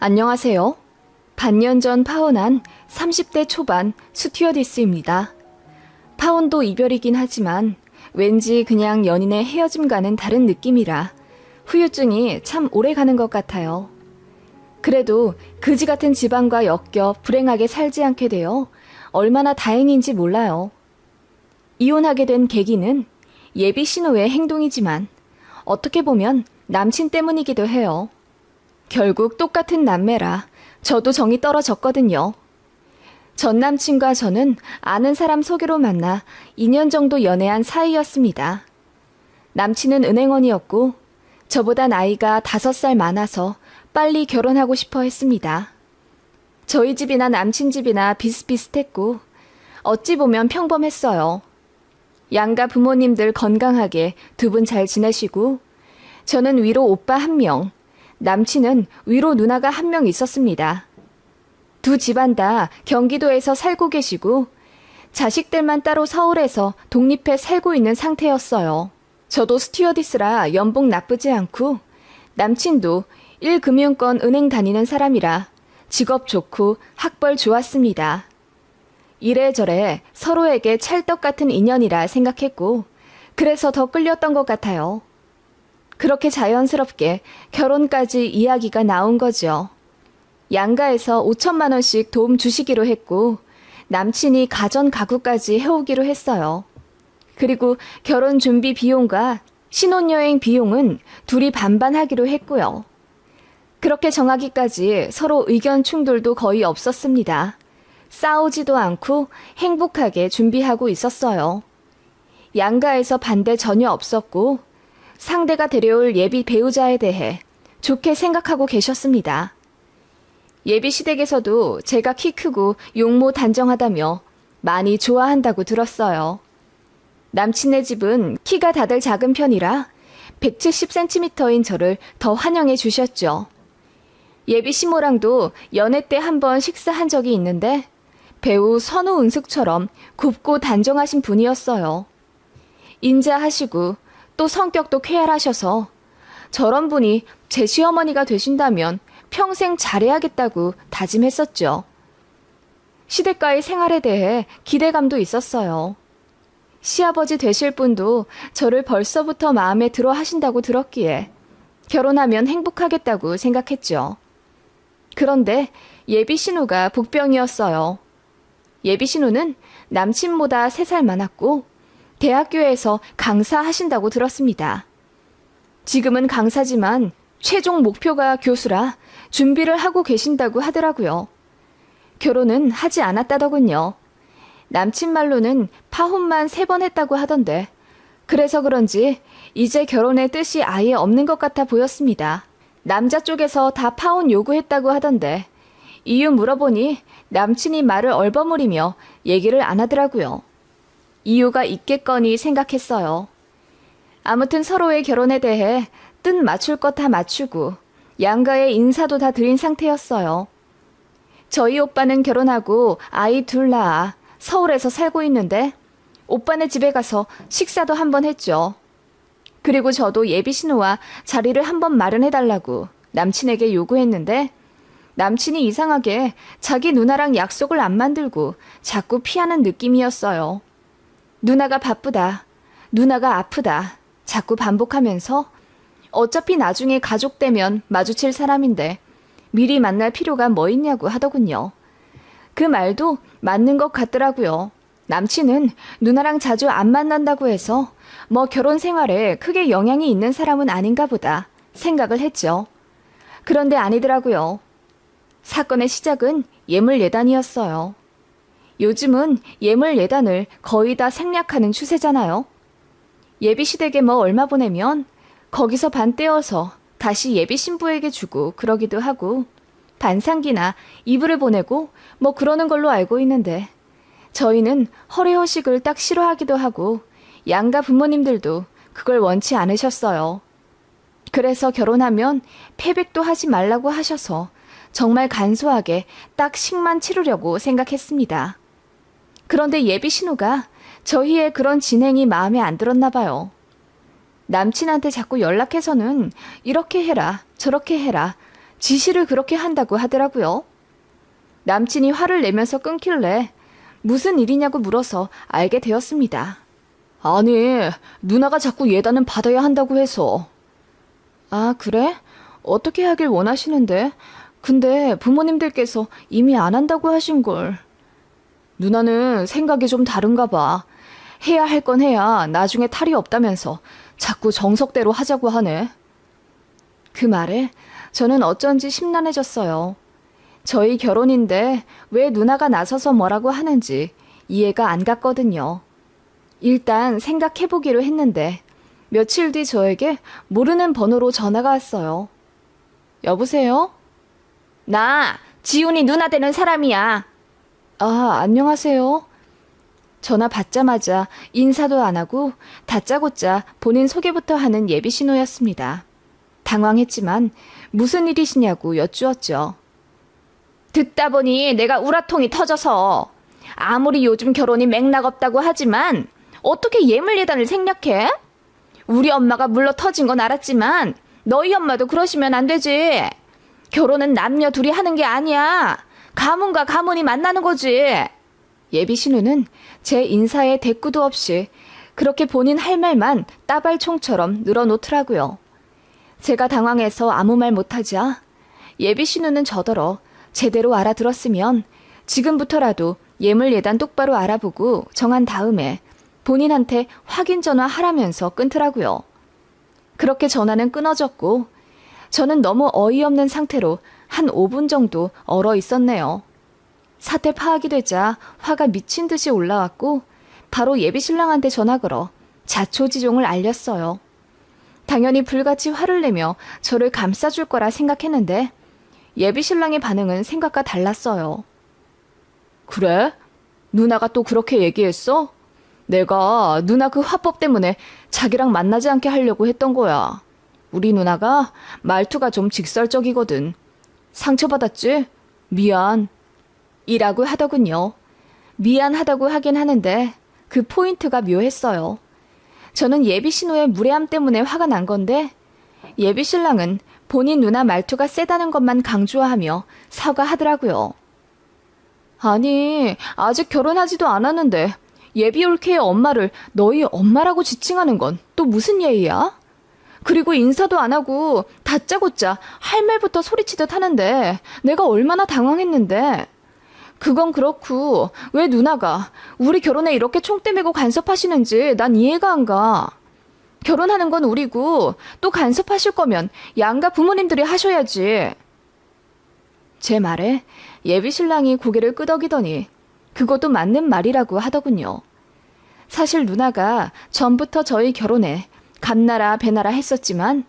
안녕하세요. 반년 전 파혼한 30대 초반 스튜어디스입니다. 파혼도 이별이긴 하지만 왠지 그냥 연인의 헤어짐과는 다른 느낌이라 후유증이 참 오래 가는 것 같아요. 그래도 그지 같은 집안과 엮여 불행하게 살지 않게 되어 얼마나 다행인지 몰라요. 이혼하게 된 계기는 예비 신호의 행동이지만 어떻게 보면 남친 때문이기도 해요. 결국 똑같은 남매라 저도 정이 떨어졌거든요. 전 남친과 저는 아는 사람 소개로 만나 2년 정도 연애한 사이였습니다. 남친은 은행원이었고 저보다 나이가 5살 많아서 빨리 결혼하고 싶어 했습니다. 저희 집이나 남친 집이나 비슷비슷했고 어찌 보면 평범했어요. 양가 부모님들 건강하게 두 분 잘 지내시고 저는 위로 오빠 1명, 남친은 위로 누나가 1명 있었습니다. 두 집안 다 경기도에서 살고 계시고 자식들만 따로 서울에서 독립해 살고 있는 상태였어요. 저도 스튜어디스라 연봉 나쁘지 않고 남친도 1금융권 은행 다니는 사람이라 직업 좋고 학벌 좋았습니다. 이래저래 서로에게 찰떡 같은 인연이라 생각했고 그래서 더 끌렸던 것 같아요. 그렇게 자연스럽게 결혼까지 이야기가 나온 거죠. 양가에서 5천만 원씩 도움 주시기로 했고 남친이 가전 가구까지 해오기로 했어요. 그리고 결혼 준비 비용과 신혼여행 비용은 둘이 반반하기로 했고요. 그렇게 정하기까지 서로 의견 충돌도 거의 없었습니다. 싸우지도 않고 행복하게 준비하고 있었어요. 양가에서 반대 전혀 없었고 상대가 데려올 예비 배우자에 대해 좋게 생각하고 계셨습니다. 예비 시댁에서도 제가 키 크고 용모 단정하다며 많이 좋아한다고 들었어요. 남친네 집은 키가 다들 작은 편이라 170cm인 저를 더 환영해 주셨죠. 예비 시모랑도 연애 때 한번 식사한 적이 있는데 배우 선우 은숙처럼 곱고 단정하신 분이었어요. 인자하시고 또 성격도 쾌활하셔서 저런 분이 제 시어머니가 되신다면 평생 잘해야겠다고 다짐했었죠. 시댁과의 생활에 대해 기대감도 있었어요. 시아버지 되실 분도 저를 벌써부터 마음에 들어 하신다고 들었기에 결혼하면 행복하겠다고 생각했죠. 그런데 예비 신우가 복병이었어요. 예비 신우는 남친보다 3살 많았고 대학교에서 강사하신다고 들었습니다. 지금은 강사지만 최종 목표가 교수라 준비를 하고 계신다고 하더라고요. 결혼은 하지 않았다더군요. 남친 말로는 파혼만 3번 했다고 하던데 그래서 그런지 이제 결혼의 뜻이 아예 없는 것 같아 보였습니다. 남자 쪽에서 다 파혼 요구했다고 하던데 이유 물어보니 남친이 말을 얼버무리며 얘기를 안 하더라고요. 이유가 있겠거니 생각했어요. 아무튼 서로의 결혼에 대해 뜻 맞출 것 다 맞추고 양가의 인사도 다 드린 상태였어요. 저희 오빠는 결혼하고 아이 2 낳아 서울에서 살고 있는데 오빠네 집에 가서 식사도 한번 했죠. 그리고 저도 예비 신우와 자리를 한번 마련해달라고 남친에게 요구했는데 남친이 이상하게 자기 누나랑 약속을 안 만들고 자꾸 피하는 느낌이었어요. 누나가 바쁘다, 누나가 아프다 자꾸 반복하면서 어차피 나중에 가족 되면 마주칠 사람인데 미리 만날 필요가 뭐 있냐고 하더군요. 그 말도 맞는 것 같더라고요. 남친은 누나랑 자주 안 만난다고 해서 뭐 결혼 생활에 크게 영향이 있는 사람은 아닌가 보다 생각을 했죠. 그런데 아니더라고요. 사건의 시작은 예물 예단이었어요. 요즘은 예물 예단을 거의 다 생략하는 추세잖아요. 예비 시댁에 뭐 얼마 보내면 거기서 반 떼어서 다시 예비 신부에게 주고 그러기도 하고 반상기나 이불을 보내고 뭐 그러는 걸로 알고 있는데 저희는 허례허식을 딱 싫어하기도 하고 양가 부모님들도 그걸 원치 않으셨어요. 그래서 결혼하면 패백도 하지 말라고 하셔서 정말 간소하게 딱 식만 치르려고 생각했습니다. 그런데 예비 신우가 저희의 그런 진행이 마음에 안 들었나 봐요. 남친한테 자꾸 연락해서는 이렇게 해라 저렇게 해라 지시를 그렇게 한다고 하더라고요. 남친이 화를 내면서 끊길래 무슨 일이냐고 물어서 알게 되었습니다. 아니, 누나가 자꾸 예단은 받아야 한다고 해서. 아, 그래? 어떻게 하길 원하시는데? 근데 부모님들께서 이미 안 한다고 하신걸. 누나는 생각이 좀 다른가 봐. 해야 할 건 해야 나중에 탈이 없다면서 자꾸 정석대로 하자고 하네. 그 말에 저는 어쩐지 심란해졌어요. 저희 결혼인데 왜 누나가 나서서 뭐라고 하는지 이해가 안 갔거든요. 일단 생각해보기로 했는데 며칠 뒤 저에게 모르는 번호로 전화가 왔어요. 여보세요? 나 지훈이 누나 되는 사람이야. 아, 안녕하세요. 전화 받자마자 인사도 안 하고 다짜고짜 본인 소개부터 하는 예비 신호였습니다. 당황했지만 무슨 일이시냐고 여쭈었죠. 듣다 보니 내가 우라통이 터져서 아무리 요즘 결혼이 맥락 없다고 하지만 어떻게 예물 예단을 생략해? 우리 엄마가 물러 터진 건 알았지만 너희 엄마도 그러시면 안 되지. 결혼은 남녀 둘이 하는 게 아니야. 가문과 가문이 만나는 거지. 예비 신우는 제 인사에 대꾸도 없이 그렇게 본인 할 말만 따발총처럼 늘어놓더라고요. 제가 당황해서 아무 말 못하자 예비 신우는 저더러 제대로 알아들었으면 지금부터라도 예물 예단 똑바로 알아보고 정한 다음에 본인한테 확인 전화 하라면서 끊더라고요. 그렇게 전화는 끊어졌고 저는 너무 어이없는 상태로 한 5분 정도 얼어 있었네요. 사태 파악이 되자 화가 미친 듯이 올라왔고 바로 예비 신랑한테 전화 걸어 자초지종을 알렸어요. 당연히 불같이 화를 내며 저를 감싸줄 거라 생각했는데 예비 신랑의 반응은 생각과 달랐어요. 그래? 누나가 또 그렇게 얘기했어? 내가 누나 그 화법 때문에 자기랑 만나지 않게 하려고 했던 거야. 우리 누나가 말투가 좀 직설적이거든. 상처받았지? 미안. 이라고 하더군요. 미안하다고 하긴 하는데 그 포인트가 묘했어요. 저는 예비 신호의 무례함 때문에 화가 난 건데 예비 신랑은 본인 누나 말투가 세다는 것만 강조하며 사과하더라고요. 아니, 아직 결혼하지도 않았는데 예비 올케의 엄마를 너희 엄마라고 지칭하는 건 또 무슨 예의야? 그리고 인사도 안 하고 다짜고짜 할 말부터 소리치듯 하는데 내가 얼마나 당황했는데. 그건 그렇고 왜 누나가 우리 결혼에 이렇게 총대 메고 간섭하시는지 난 이해가 안 가. 결혼하는 건 우리고 또 간섭하실 거면 양가 부모님들이 하셔야지. 제 말에 예비 신랑이 고개를 끄덕이더니 그것도 맞는 말이라고 하더군요. 사실 누나가 전부터 저희 결혼에 감나라 배나라 했었지만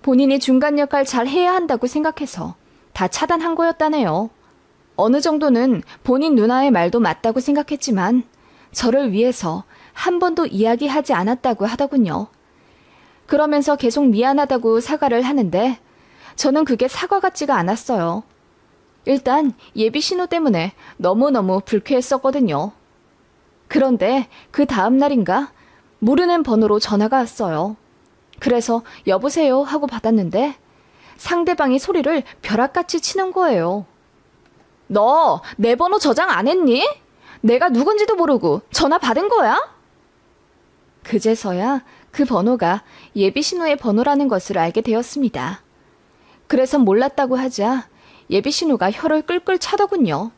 본인이 중간 역할 잘 해야 한다고 생각해서 다 차단한 거였다네요. 어느 정도는 본인 누나의 말도 맞다고 생각했지만 저를 위해서 한 번도 이야기하지 않았다고 하더군요. 그러면서 계속 미안하다고 사과를 하는데 저는 그게 사과 같지가 않았어요. 일단 예비 신호 때문에 너무너무 불쾌했었거든요. 그런데 그 다음 날인가 모르는 번호로 전화가 왔어요. 그래서 여보세요 하고 받았는데 상대방이 소리를 벼락같이 치는 거예요. 너 내 번호 저장 안 했니? 내가 누군지도 모르고 전화 받은 거야? 그제서야 그 번호가 예비 신호의 번호라는 것을 알게 되었습니다. 그래서 몰랐다고 하자 예비 신호가 혀를 끌끌 차더군요.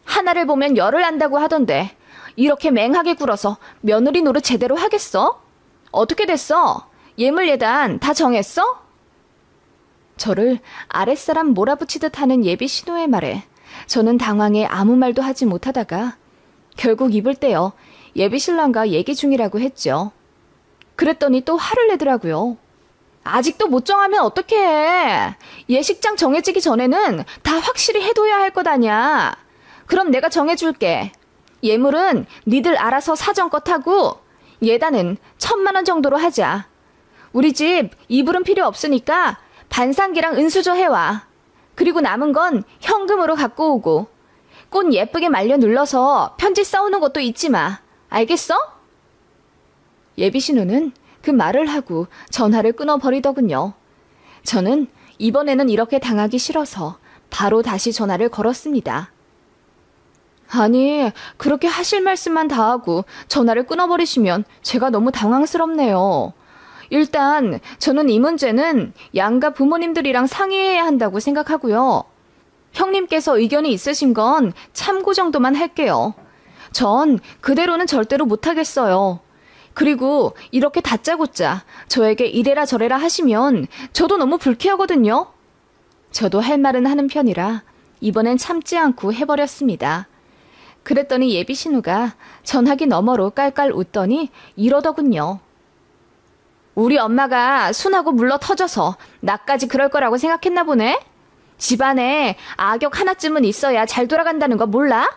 하나를 보면 열을 안다고 하던데 이렇게 맹하게 굴어서 며느리 노릇 제대로 하겠어? 어떻게 됐어? 예물 예단 다 정했어? 저를 아랫사람 몰아붙이듯 하는 예비 신호의 말에 저는 당황해 아무 말도 하지 못하다가 결국 입을 떼어 예비 신랑과 얘기 중이라고 했죠. 그랬더니 또 화를 내더라고요. 아직도 못 정하면 어떡해. 예식장 정해지기 전에는 다 확실히 해둬야 할 것 아냐. 그럼 내가 정해줄게. 예물은 니들 알아서 사정껏 하고 예단은 1,000만 원 정도로 하자. 우리 집 이불은 필요 없으니까 반상기랑 은수저 해와. 그리고 남은 건 현금으로 갖고 오고 꽃 예쁘게 말려 눌러서 편지 써오는 것도 잊지 마. 알겠어? 예비 신우는 그 말을 하고 전화를 끊어버리더군요. 저는 이번에는 이렇게 당하기 싫어서 바로 다시 전화를 걸었습니다. 아니, 그렇게 하실 말씀만 다 하고 전화를 끊어버리시면 제가 너무 당황스럽네요. 일단 저는 이 문제는 양가 부모님들이랑 상의해야 한다고 생각하고요. 형님께서 의견이 있으신 건 참고 정도만 할게요. 전 그대로는 절대로 못하겠어요. 그리고 이렇게 다짜고짜 저에게 이래라 저래라 하시면 저도 너무 불쾌하거든요. 저도 할 말은 하는 편이라 이번엔 참지 않고 해버렸습니다. 그랬더니 예비 신우가 전화기 너머로 깔깔 웃더니 이러더군요. 우리 엄마가 순하고 물러 터져서 나까지 그럴 거라고 생각했나 보네? 집안에 악역 하나쯤은 있어야 잘 돌아간다는 거 몰라?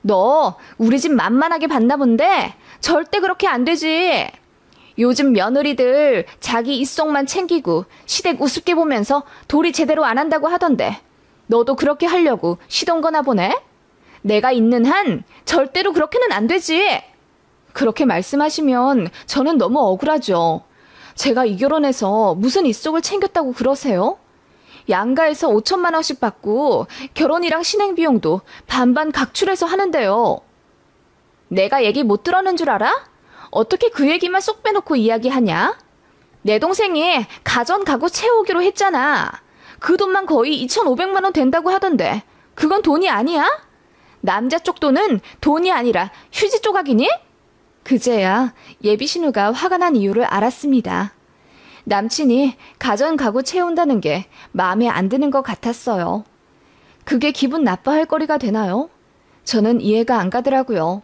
너 우리 집 만만하게 봤나 본데 절대 그렇게 안 되지. 요즘 며느리들 자기 입속만 챙기고 시댁 우습게 보면서 도리 제대로 안 한다고 하던데 너도 그렇게 하려고 시동 거나 보네? 내가 있는 한 절대로 그렇게는 안 되지. 그렇게 말씀하시면 저는 너무 억울하죠. 제가 이 결혼해서 무슨 입속을 챙겼다고 그러세요? 양가에서 5천만 원씩 받고 결혼이랑 신행 비용도 반반 각출해서 하는데요. 내가 얘기 못 들었는 줄 알아? 어떻게 그 얘기만 쏙 빼놓고 이야기하냐? 내 동생이 가전 가구 채우기로 했잖아. 그 돈만 거의 2,500만 원 된다고 하던데 그건 돈이 아니야? 남자 쪽 돈은 돈이 아니라 휴지 조각이니? 그제야 예비 신우가 화가 난 이유를 알았습니다. 남친이 가전 가구 채운다는 게 마음에 안 드는 것 같았어요. 그게 기분 나빠할 거리가 되나요? 저는 이해가 안 가더라고요.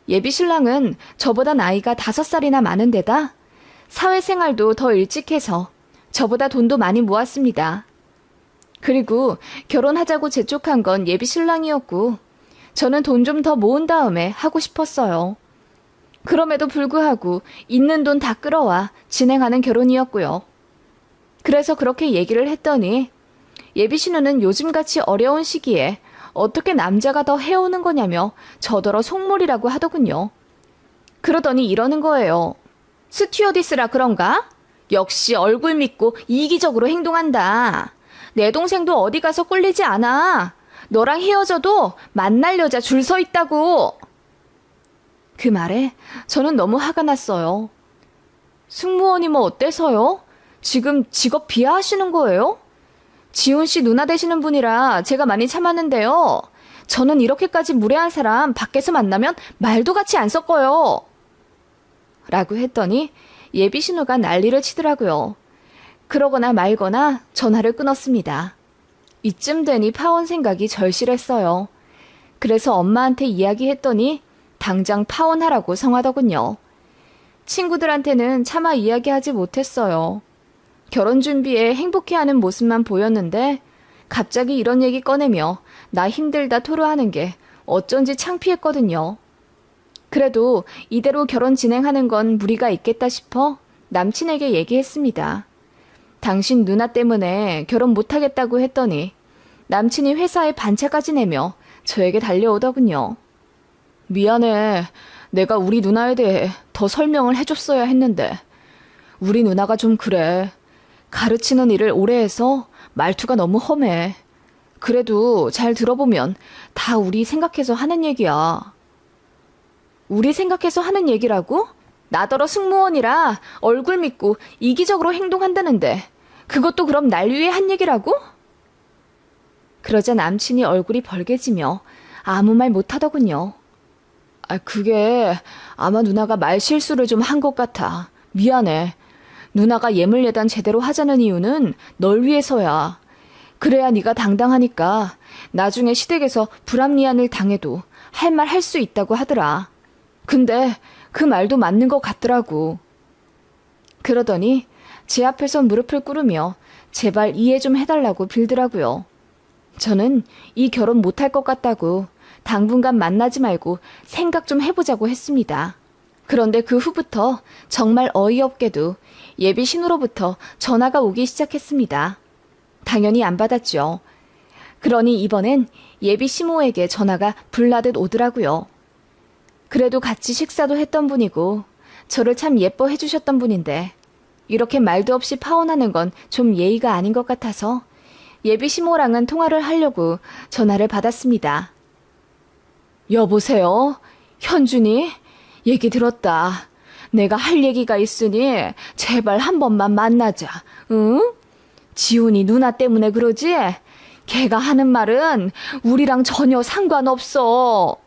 예비 신랑은 저보다 나이가 5살이나 많은 데다 사회생활도 더 일찍 해서 저보다 돈도 많이 모았습니다. 그리고 결혼하자고 재촉한 건 예비 신랑이었고 저는 돈 좀 더 모은 다음에 하고 싶었어요. 그럼에도 불구하고 있는 돈 다 끌어와 진행하는 결혼이었고요. 그래서 그렇게 얘기를 했더니 예비 신우는 요즘같이 어려운 시기에 어떻게 남자가 더 해오는 거냐며 저더러 속물이라고 하더군요. 그러더니 이러는 거예요. 스튜어디스라 그런가? 역시 얼굴 믿고 이기적으로 행동한다. 내 동생도 어디 가서 꿀리지 않아. 너랑 헤어져도 만날 여자 줄 서 있다고. 그 말에 저는 너무 화가 났어요. 승무원이 뭐 어때서요? 지금 직업 비하하시는 거예요? 지훈 씨 누나 되시는 분이라 제가 많이 참았는데요. 저는 이렇게까지 무례한 사람 밖에서 만나면 말도 같이 안 섞어요. 라고 했더니 예비 신우가 난리를 치더라고요. 그러거나 말거나 전화를 끊었습니다. 이쯤 되니 파혼 생각이 절실했어요. 그래서 엄마한테 이야기했더니 당장 파혼하라고 성하더군요. 친구들한테는 차마 이야기하지 못했어요. 결혼 준비에 행복해하는 모습만 보였는데 갑자기 이런 얘기 꺼내며 나 힘들다 토로하는 게 어쩐지 창피했거든요. 그래도 이대로 결혼 진행하는 건 무리가 있겠다 싶어 남친에게 얘기했습니다. 당신 누나 때문에 결혼 못하겠다고 했더니 남친이 회사에 반차까지 내며 저에게 달려오더군요. 미안해. 내가 우리 누나에 대해 더 설명을 해줬어야 했는데 우리 누나가 좀 그래. 가르치는 일을 오래 해서 말투가 너무 험해. 그래도 잘 들어보면 다 우리 생각해서 하는 얘기야. 우리 생각해서 하는 얘기라고? 나더러 승무원이라 얼굴 믿고 이기적으로 행동한다는데 그것도 그럼 날 위해 한 얘기라고? 그러자 남친이 얼굴이 벌개지며 아무 말 못하더군요. 그게 아마 누나가 말 실수를 좀 한 것 같아. 미안해. 누나가 예물예단 제대로 하자는 이유는 널 위해서야. 그래야 네가 당당하니까 나중에 시댁에서 불합리한 일 당해도 할 말 할 수 있다고 하더라. 근데 그 말도 맞는 것 같더라고. 그러더니 제 앞에서 무릎을 꿇으며 제발 이해 좀 해달라고 빌더라고요. 저는 이 결혼 못할 것 같다고 당분간 만나지 말고 생각 좀 해보자고 했습니다. 그런데 그 후부터 정말 어이없게도 예비 신우로부터 전화가 오기 시작했습니다. 당연히 안 받았죠. 그러니 이번엔 예비 시모에게 전화가 불나듯 오더라고요. 그래도 같이 식사도 했던 분이고 저를 참 예뻐해 주셨던 분인데 이렇게 말도 없이 파혼하는 건 좀 예의가 아닌 것 같아서 예비 시모랑은 통화를 하려고 전화를 받았습니다. 여보세요? 현준이? 얘기 들었다. 내가 할 얘기가 있으니 제발 한 번만 만나자. 응? 지훈이 누나 때문에 그러지? 걔가 하는 말은 우리랑 전혀 상관없어.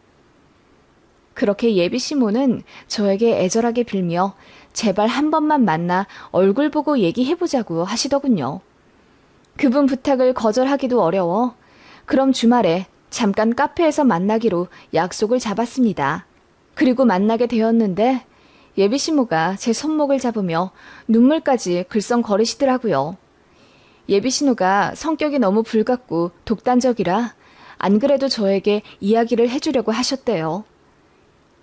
그렇게 예비 시모는 저에게 애절하게 빌며 제발 한 번만 만나 얼굴 보고 얘기해보자고 하시더군요. 그분 부탁을 거절하기도 어려워 그럼 주말에 잠깐 카페에서 만나기로 약속을 잡았습니다. 그리고 만나게 되었는데 예비 시모가 제 손목을 잡으며 눈물까지 글썽거리시더라고요. 예비 신우가 성격이 너무 불같고 독단적이라 안 그래도 저에게 이야기를 해주려고 하셨대요.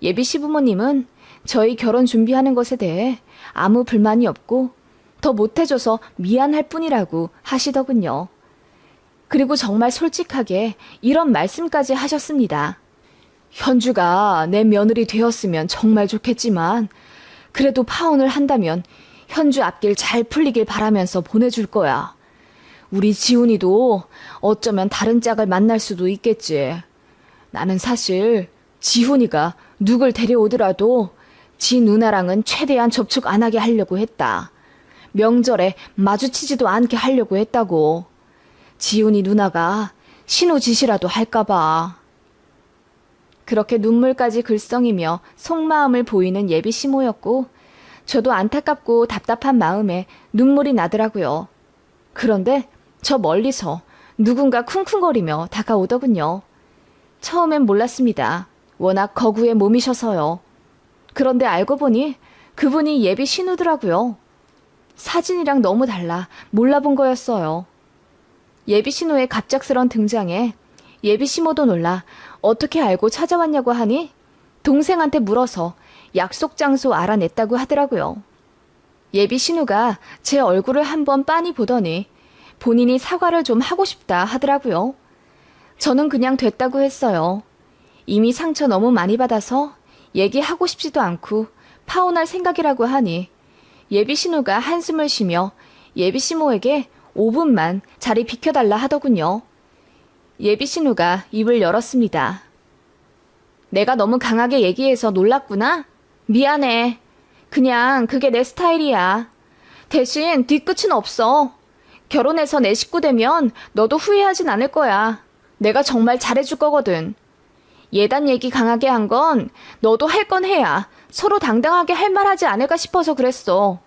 예비 시부모님은 저희 결혼 준비하는 것에 대해 아무 불만이 없고 더 못해줘서 미안할 뿐이라고 하시더군요. 그리고 정말 솔직하게 이런 말씀까지 하셨습니다. 현주가 내 며느리 되었으면 정말 좋겠지만 그래도 파혼을 한다면 현주 앞길 잘 풀리길 바라면서 보내줄 거야. 우리 지훈이도 어쩌면 다른 짝을 만날 수도 있겠지. 나는 사실 지훈이가 누굴 데려오더라도 지 누나랑은 최대한 접촉 안 하게 하려고 했다. 명절에 마주치지도 않게 하려고 했다고. 지훈이 누나가 신우 짓이라도 할까봐. 그렇게 눈물까지 글썽이며 속마음을 보이는 예비 시모였고 저도 안타깝고 답답한 마음에 눈물이 나더라고요. 그런데 저 멀리서 누군가 쿵쿵거리며 다가오더군요. 처음엔 몰랐습니다. 워낙 거구의 몸이셔서요. 그런데 알고 보니 그분이 예비 신우더라고요. 사진이랑 너무 달라 몰라본 거였어요. 예비 신우의 갑작스런 등장에 예비 시모도 놀라 어떻게 알고 찾아왔냐고 하니 동생한테 물어서 약속 장소 알아냈다고 하더라고요. 예비 신우가 제 얼굴을 한번 빤히 보더니 본인이 사과를 좀 하고 싶다 하더라고요. 저는 그냥 됐다고 했어요. 이미 상처 너무 많이 받아서 얘기하고 싶지도 않고 파혼할 생각이라고 하니 예비 신우가 한숨을 쉬며 예비 시모에게 5분만 자리 비켜달라 하더군요. 예비 신우가 입을 열었습니다. 내가 너무 강하게 얘기해서 놀랐구나? 미안해. 그냥 그게 내 스타일이야. 대신 뒤끝은 없어. 결혼해서 내 식구 되면 너도 후회하진 않을 거야. 내가 정말 잘해줄 거거든. 예단 얘기 강하게 한 건 너도 할 건 해야 서로 당당하게 할 말하지 않을까 싶어서 그랬어.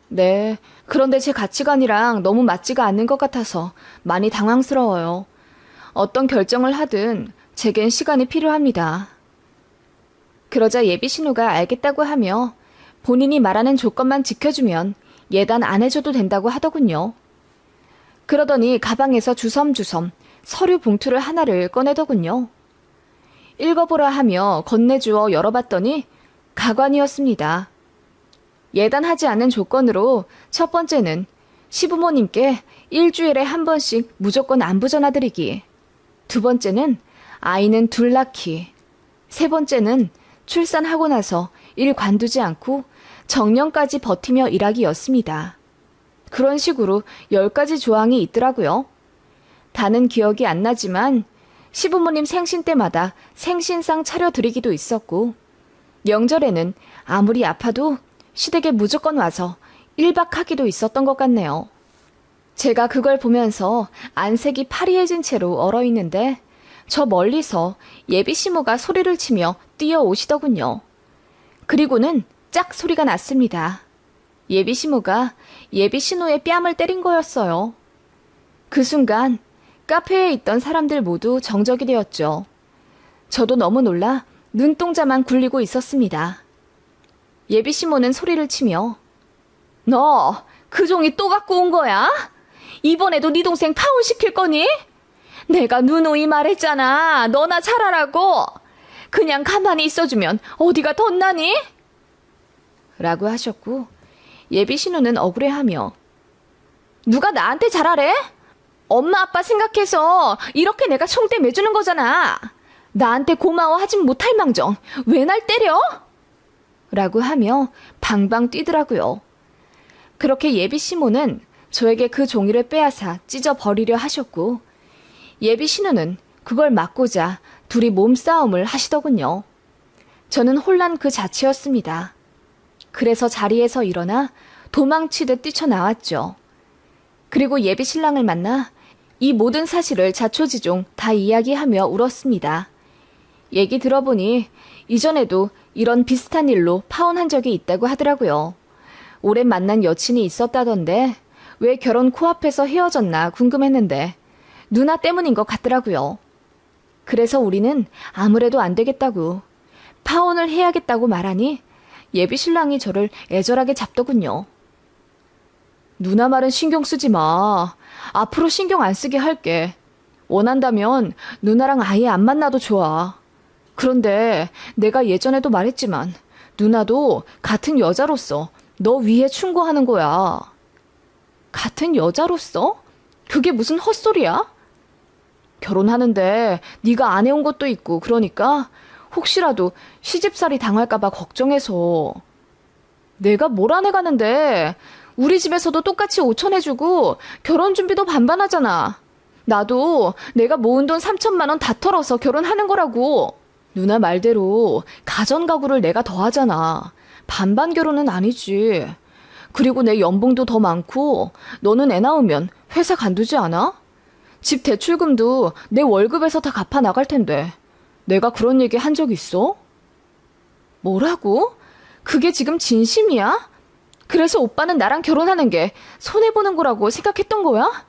네, 그런데 제 가치관이랑 너무 맞지가 않는 것 같아서 많이 당황스러워요. 어떤 결정을 하든 제겐 시간이 필요합니다. 그러자 예비 신우가 알겠다고 하며 본인이 말하는 조건만 지켜주면 예단 안 해줘도 된다고 하더군요. 그러더니 가방에서 주섬주섬 서류 봉투를 하나를 꺼내더군요. 읽어보라 하며 건네주어 열어봤더니 가관이었습니다. 예단하지 않는 조건으로 첫 번째는 시부모님께 일주일에 한 번씩 무조건 안부 전화드리기. 두 번째는 아이는 둘 낳기. 세 번째는 출산하고 나서 일 관두지 않고 정년까지 버티며 일하기였습니다. 그런 식으로 10가지 조항이 있더라고요. 다는 기억이 안 나지만 시부모님 생신 때마다 생신상 차려드리기도 있었고 명절에는 아무리 아파도 시댁에 무조건 와서 1박 하기도 있었던 것 같네요. 제가 그걸 보면서 안색이 파리해진 채로 얼어있는데 저 멀리서 예비 시모가 소리를 치며 뛰어오시더군요. 그리고는 짝 소리가 났습니다. 예비 시모가 예비 신우의 뺨을 때린 거였어요. 그 순간 카페에 있던 사람들 모두 정적이 되었죠. 저도 너무 놀라 눈동자만 굴리고 있었습니다. 예비 시모는 소리를 치며 너 그 종이 또 갖고 온 거야? 이번에도 네 동생 파혼시킬 거니? 내가 누누이 말했잖아. 너나 잘하라고. 그냥 가만히 있어주면 어디가 덧나니? 라고 하셨고 예비 신우는 억울해하며 누가 나한테 잘하래? 엄마 아빠 생각해서 이렇게 내가 총대 매주는 거잖아. 나한테 고마워하진 못할 망정 왜 날 때려? 라고 하며 방방 뛰더라고요. 그렇게 예비 시모는 저에게 그 종이를 빼앗아 찢어버리려 하셨고, 예비 신우는 그걸 막고자 둘이 몸싸움을 하시더군요. 저는 혼란 그 자체였습니다. 그래서 자리에서 일어나 도망치듯 뛰쳐나왔죠. 그리고 예비 신랑을 만나 이 모든 사실을 자초지종 다 이야기하며 울었습니다. 얘기 들어보니 이전에도 이런 비슷한 일로 파혼한 적이 있다고 하더라고요. 오래 만난 여친이 있었다던데 왜 결혼 코앞에서 헤어졌나 궁금했는데 누나 때문인 것 같더라고요. 그래서 우리는 아무래도 안 되겠다고 파혼을 해야겠다고 말하니 예비 신랑이 저를 애절하게 잡더군요. 누나 말은 신경 쓰지 마. 앞으로 신경 안 쓰게 할게. 원한다면 누나랑 아예 안 만나도 좋아. 그런데 내가 예전에도 말했지만 누나도 같은 여자로서 너 위해 충고하는 거야. 같은 여자로서? 그게 무슨 헛소리야? 결혼하는데 네가 안 해온 것도 있고 그러니까 혹시라도 시집살이 당할까 봐 걱정해서. 내가 뭘 안 해가는데 우리 집에서도 똑같이 5천 해주고 결혼 준비도 반반하잖아. 나도 내가 모은 돈 3천만 원 다 털어서 결혼하는 거라고. 누나 말대로 가전가구를 내가 더 하잖아. 반반 결혼은 아니지. 그리고 내 연봉도 더 많고 너는 애 낳으면 회사 간두지 않아? 집 대출금도 내 월급에서 다 갚아 나갈 텐데 내가 그런 얘기 한 적 있어? 뭐라고? 그게 지금 진심이야? 그래서 오빠는 나랑 결혼하는 게 손해보는 거라고 생각했던 거야?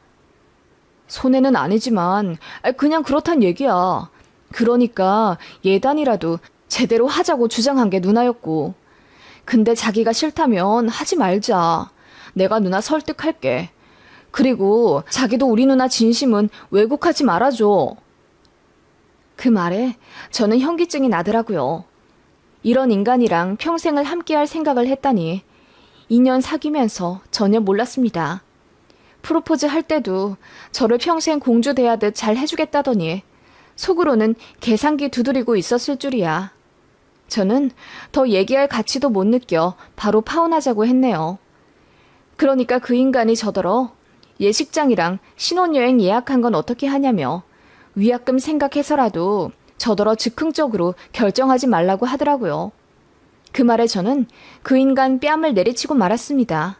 손해는 아니지만 그냥 그렇단 얘기야. 그러니까 예단이라도 제대로 하자고 주장한 게 누나였고. 근데 자기가 싫다면 하지 말자. 내가 누나 설득할게. 그리고 자기도 우리 누나 진심은 왜곡하지 말아줘. 그 말에 저는 현기증이 나더라고요. 이런 인간이랑 평생을 함께할 생각을 했다니 2년 사귀면서 전혀 몰랐습니다. 프로포즈 할 때도 저를 평생 공주 대하듯 잘 해주겠다더니 속으로는 계산기 두드리고 있었을 줄이야. 저는 더 얘기할 가치도 못 느껴 바로 파혼하자고 했네요. 그러니까 그 인간이 저더러 예식장이랑 신혼여행 예약한 건 어떻게 하냐며 위약금 생각해서라도 저더러 즉흥적으로 결정하지 말라고 하더라고요. 그 말에 저는 그 인간 뺨을 내리치고 말았습니다.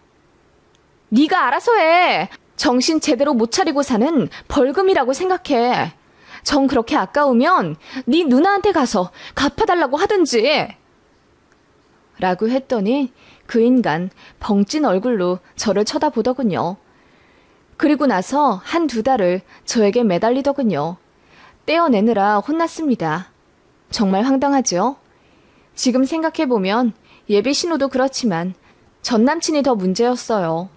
네가 알아서 해. 정신 제대로 못 차리고 사는 벌금이라고 생각해. 정 그렇게 아까우면 네 누나한테 가서 갚아달라고 하든지. 라고 했더니 그 인간 벙찐 얼굴로 저를 쳐다보더군요. 그리고 나서 1-2달을 저에게 매달리더군요. 떼어내느라 혼났습니다. 정말 황당하죠? 지금 생각해보면 예비 신우도 그렇지만 전 남친이 더 문제였어요.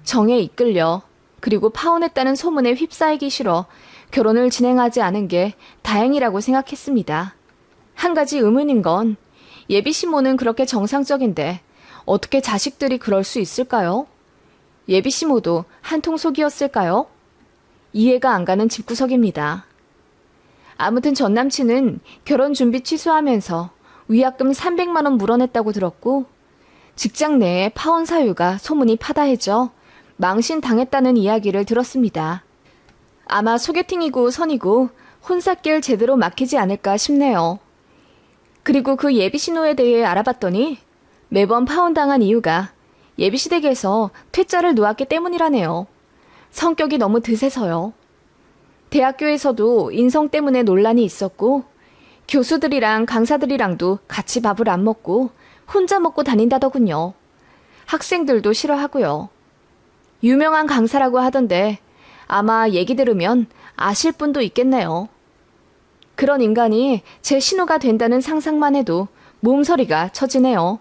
정에 이끌려 그리고 파혼했다는 소문에 휩싸이기 싫어 결혼을 진행하지 않은 게 다행이라고 생각했습니다. 한 가지 의문인 건 예비 시모는 그렇게 정상적인데 어떻게 자식들이 그럴 수 있을까요? 예비 시모도 한통속이었을까요? 이해가 안 가는 집구석입니다. 아무튼 전 남친은 결혼 준비 취소하면서 위약금 300만 원 물어냈다고 들었고 직장 내에 파혼 사유가 소문이 파다해져 망신당했다는 이야기를 들었습니다. 아마 소개팅이고 선이고 혼삿길 제대로 막히지 않을까 싶네요. 그리고 그 예비신호에 대해 알아봤더니 매번 파혼당한 이유가 예비시댁에서 퇴짜를 놓았기 때문이라네요. 성격이 너무 드세서요. 대학교에서도 인성 때문에 논란이 있었고 교수들이랑 강사들이랑도 같이 밥을 안 먹고 혼자 먹고 다닌다더군요. 학생들도 싫어하고요. 유명한 강사라고 하던데 아마 얘기 들으면 아실 분도 있겠네요. 그런 인간이 제 신우가 된다는 상상만 해도 몸서리가 쳐지네요.